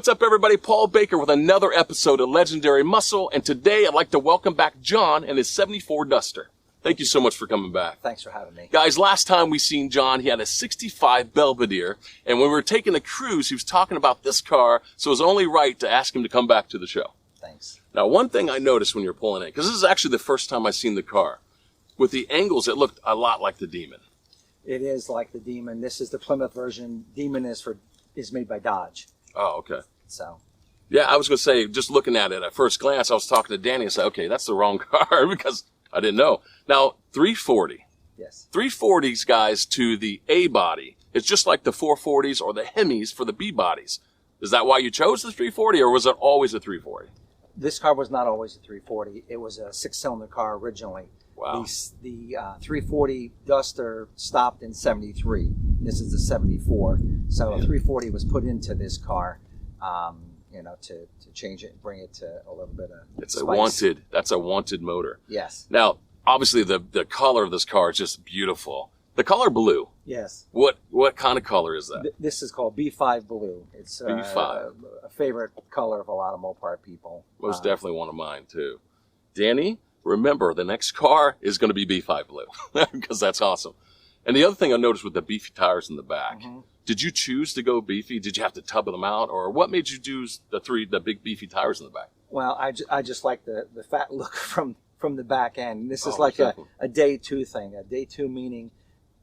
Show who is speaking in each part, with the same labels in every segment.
Speaker 1: What's up, everybody? Paul Baker with another episode of Legendary Muscle, and today I'd like to welcome back John and his 74 Duster. Thank you so much for coming back.
Speaker 2: Thanks for having me.
Speaker 1: Guys, last time we seen John, he had a 65 Belvedere, and when we were taking a cruise, he was talking about this car, so it was only right to ask him to come back to the show.
Speaker 2: Thanks.
Speaker 1: Now, one thing I noticed when you're pulling in, because this is actually the first time I seen the car, with the angles, it looked a lot like the Demon.
Speaker 2: It is like the Demon. This is the Plymouth version. Demon is made by Dodge.
Speaker 1: Oh, okay.
Speaker 2: So.
Speaker 1: Yeah, I was going to say, just looking at it at first glance, I was talking to Danny and said, okay, that's the wrong car because I didn't know. Now, 340.
Speaker 2: Yes.
Speaker 1: 340s, guys, to the A body. It's just like the 440s or the Hemis for the B bodies. Is that why you chose the 340 or was it always a 340?
Speaker 2: This car was not always a 340. It was a six-cylinder car originally.
Speaker 1: Wow.
Speaker 2: The 340 Duster stopped in 73. This is the 74. So a 340 was put into this car, to change it and bring it to a little bit of
Speaker 1: It's
Speaker 2: spice.
Speaker 1: That's a wanted motor.
Speaker 2: Yes.
Speaker 1: Now, obviously the color of this car is just beautiful. The color blue.
Speaker 2: Yes.
Speaker 1: What kind of color is that?
Speaker 2: This is called B5 Blue. It's
Speaker 1: B5.
Speaker 2: A favorite color of a lot of Mopar people.
Speaker 1: Most definitely one of mine, too. Danny, remember, the next car is going to be B5 Blue because that's awesome. And the other thing I noticed with the beefy tires in the back, did you choose to go beefy? Did you have to tub them out? Or what made you do the big beefy tires in the back?
Speaker 2: Well, I just like the fat look from the back end. This is like
Speaker 1: definitely.
Speaker 2: a day two thing. A day two meaning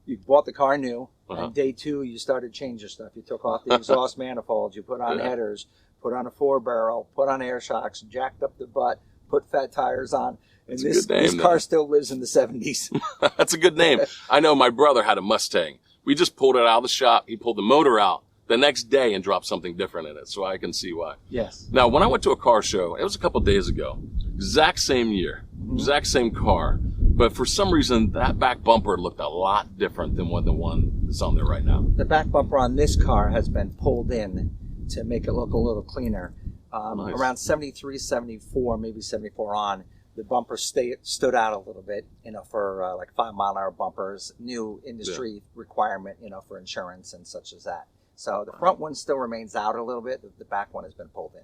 Speaker 2: you bought the car new, and day two you started changing stuff. You took off the exhaust manifolds, you put on headers, put on a 4-barrel, put on air shocks, jacked up the butt, put fat tires on. And this car still lives in the 70s.
Speaker 1: That's a good name. I know my brother had a Mustang. We just pulled it out of the shop. He pulled the motor out the next day and dropped something different in it, so I can see why.
Speaker 2: Yes.
Speaker 1: Now, when I went to a car show, it was a couple days ago, exact same year, exact same car, but for some reason, that back bumper looked a lot different than the one that's on there right now.
Speaker 2: The back bumper on this car has been pulled in to make it look a little cleaner.
Speaker 1: Nice.
Speaker 2: Around 73, 74, maybe 74 on, the bumper stood out a little bit, for like 5-mile-an-hour bumpers, new industry requirement, for insurance and such as that. So the front one still remains out a little bit. The back one has been pulled in.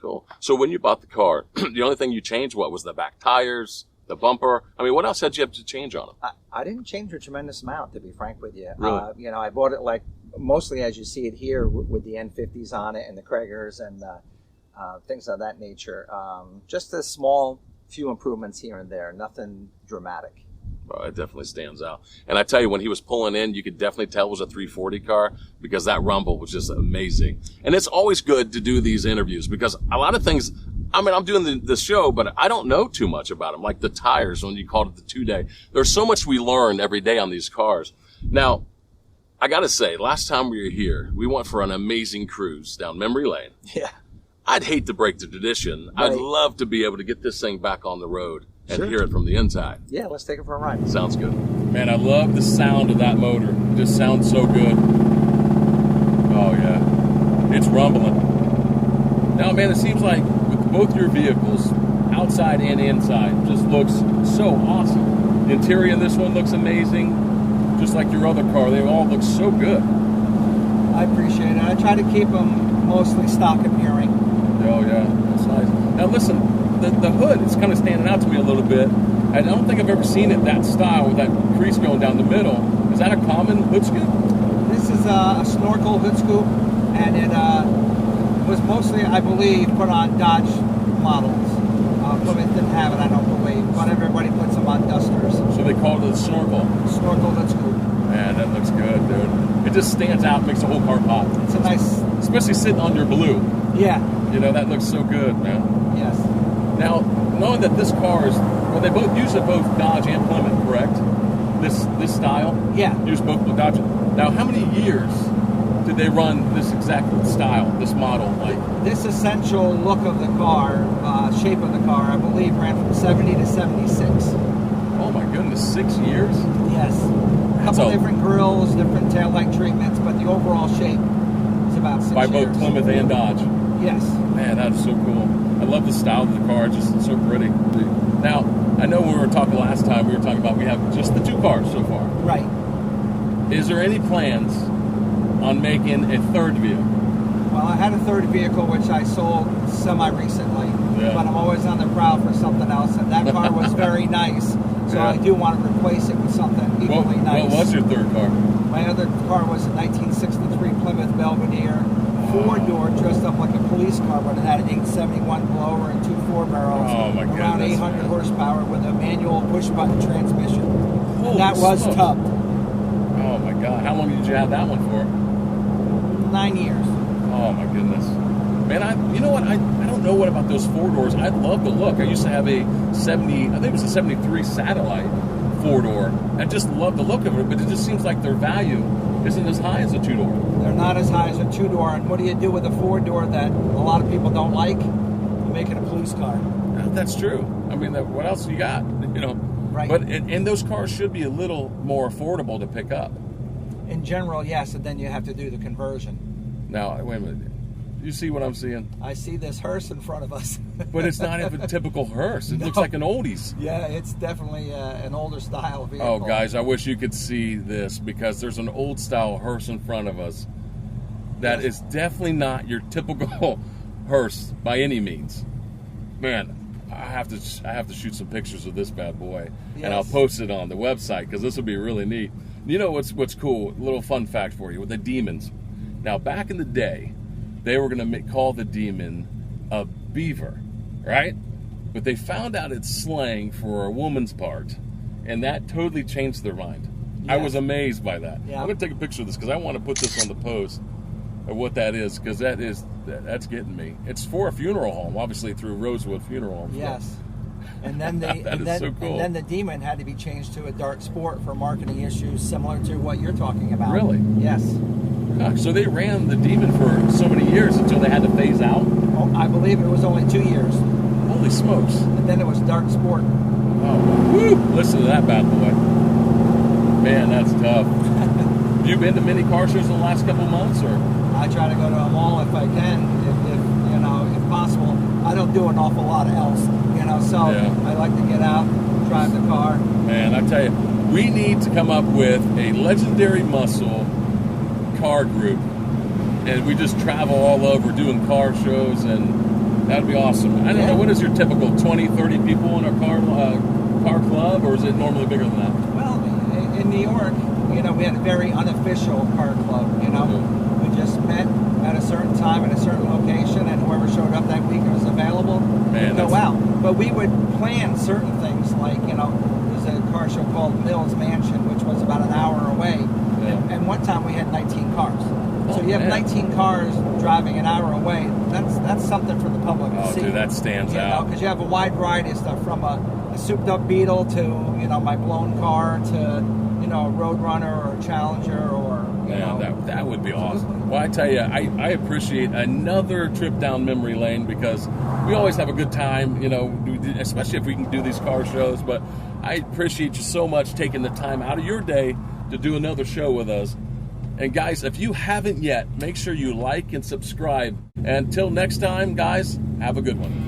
Speaker 1: Cool. So when you bought the car, the only thing you changed, what, was the back tires, the bumper? I mean, what else had you have to change on them?
Speaker 2: I didn't change a tremendous amount, to be frank with you.
Speaker 1: Really?
Speaker 2: I bought it like mostly as you see it here with the N50s on it and the Kragers and things of that nature. Just a small few improvements here and there, nothing dramatic.
Speaker 1: Well, it definitely stands out. And I tell you, when he was pulling in, you could definitely tell it was a 340 car because that rumble was just amazing. And it's always good to do these interviews because a lot of things, I mean, I'm doing the show, but I don't know too much about them. Like the tires, when you called it the 2-day. There's so much we learn every day on these cars. Now, I got to say, last time we were here, we went for an amazing cruise down memory lane.
Speaker 2: Yeah.
Speaker 1: I'd hate to break the tradition.
Speaker 2: Right.
Speaker 1: I'd love to be able to get this thing back on the road and hear it from the inside.
Speaker 2: Yeah, let's take it for a ride.
Speaker 1: Sounds good. Man, I love the sound of that motor. It just sounds so good. Oh, yeah. It's rumbling. Now, man, it seems like with both your vehicles, outside and inside, just looks so awesome. The interior in this one looks amazing, just like your other car. They all look so good.
Speaker 2: I appreciate it. I try to keep them mostly stock appearing.
Speaker 1: Oh, yeah. That's nice. Now, listen, the hood is kind of standing out to me a little bit. I don't think I've ever seen it that style with that crease going down the middle. Is that a common hood scoop?
Speaker 2: This is a snorkel hood scoop, and it was mostly, I believe, put on Dodge models. Plymouth didn't have it, I don't believe, but everybody puts them on Dusters.
Speaker 1: So they call it a snorkel?
Speaker 2: Snorkel hood scoop.
Speaker 1: Man, that looks good, dude. It just stands out, makes the whole car pop.
Speaker 2: It's a nice...
Speaker 1: Especially sitting on your blue.
Speaker 2: Yeah.
Speaker 1: That looks so good, man.
Speaker 2: Yes.
Speaker 1: Now, knowing that this car is, well, they both use it both Dodge and Plymouth, correct? This style?
Speaker 2: Yeah.
Speaker 1: Use both Dodge. Now, how many years did they run this exact style, this model? Like
Speaker 2: this essential look of the car, shape of the car, I believe ran from 70 to 76.
Speaker 1: Oh my goodness, 6 years?
Speaker 2: Yes. A couple different grills, different tail light treatments, but the overall shape is about 6 years.
Speaker 1: By both Plymouth and Dodge?
Speaker 2: Yes.
Speaker 1: Man, that's so cool. I love the style of the car, just it's so pretty. Now, I know when we were talking last time, we were talking about we have just the 2 cars so far.
Speaker 2: Right.
Speaker 1: Is there any plans on making a third vehicle?
Speaker 2: Well, I had a third vehicle which I sold semi-recently, but I'm always on the prowl for something else, and that car was very nice, so I do want to replace it with something equally nice.
Speaker 1: What was your third car?
Speaker 2: My other car was a 1963 Plymouth Belvedere, 4-door, dressed up like a police car, but it had an 871 blower and 2 4-barrels, around 800 horsepower with a manual push-button transmission.
Speaker 1: Holy
Speaker 2: that was
Speaker 1: smokes.
Speaker 2: tubbed.
Speaker 1: Oh my God! How long did you have that one for?
Speaker 2: 9 years.
Speaker 1: Oh my goodness, man! You know what? I don't know what about those 4-doors. I love the look. I used to have a 70, I think it was a 73 Satellite 4-door. I just love the look of it, but it just seems like their value isn't as high as a 2-door.
Speaker 2: They're not as high as a 2-door. And what do you do with a 4-door that a lot of people don't like? You make it a police car.
Speaker 1: That's true. I mean, what else you got? You know.
Speaker 2: Right.
Speaker 1: But and those cars should be a little more affordable to pick up.
Speaker 2: In general, yes, and then you have to do the conversion.
Speaker 1: Now, wait a minute. You see what I'm seeing?
Speaker 2: I see this hearse in front of us.
Speaker 1: But it's not even a typical hearse. It looks like an oldies.
Speaker 2: Yeah, it's definitely an older style vehicle.
Speaker 1: Oh, guys, I wish you could see this because there's an old style hearse in front of us that is definitely not your typical hearse by any means. Man, I have to shoot some pictures of this bad boy, and I'll post it on the website because this would be really neat. You know what's cool? A little fun fact for you with the Demons. Now, back in the day, they were going to call the Demon a beaver, right? But they found out it's slang for a woman's part, and that totally changed their mind. Yes. I was amazed by that. Yeah. I'm going to take a picture of this because I want to put this on the post of what that is, because that's getting me. It's for a funeral home, obviously through Rosewood Funeral Home.
Speaker 2: Yes. And then
Speaker 1: so cool.
Speaker 2: And then the Demon had to be changed to a dark sport for marketing issues similar to what you're talking about.
Speaker 1: Really?
Speaker 2: Yes.
Speaker 1: So they ran the Demon for so many years until they had to phase out?
Speaker 2: Oh, I believe it was only 2 years.
Speaker 1: Holy smokes.
Speaker 2: And then it was dark sport.
Speaker 1: Oh, woo! Listen to that bad boy. Man, that's tough. Have you been to many car shows in the last couple months, or?
Speaker 2: I try to go to them all if I can, if possible. I don't do an awful lot else, so I like to get out, drive the car.
Speaker 1: Man, I tell you, we need to come up with a legendary muscle car group, and we just travel all over doing car shows, and that'd be awesome. I don't know, what is your typical 20, 30 people in a car club, or is it normally bigger than that?
Speaker 2: Well, in New York, we had a very unofficial car club, We just met at a certain time at a certain location, and whoever showed up that week was available would go out. But we would plan certain things, like, there's a car show called Mills Mansion, which was about an hour away. Yeah. And one time we had 19 cars. So you have 19 cars driving an hour away. That's something for the public to see.
Speaker 1: Oh, dude, that stands out.
Speaker 2: Because you have a wide variety of stuff, from a souped-up Beetle to, my blown car to, a Roadrunner or a Challenger or,
Speaker 1: that would be awesome. Well, I tell you, I appreciate another trip down memory lane because we always have a good time, especially if we can do these car shows. But I appreciate you so much taking the time out of your day to do another show with us. And guys, if you haven't yet, make sure you like and subscribe. Until next time, guys, have a good one.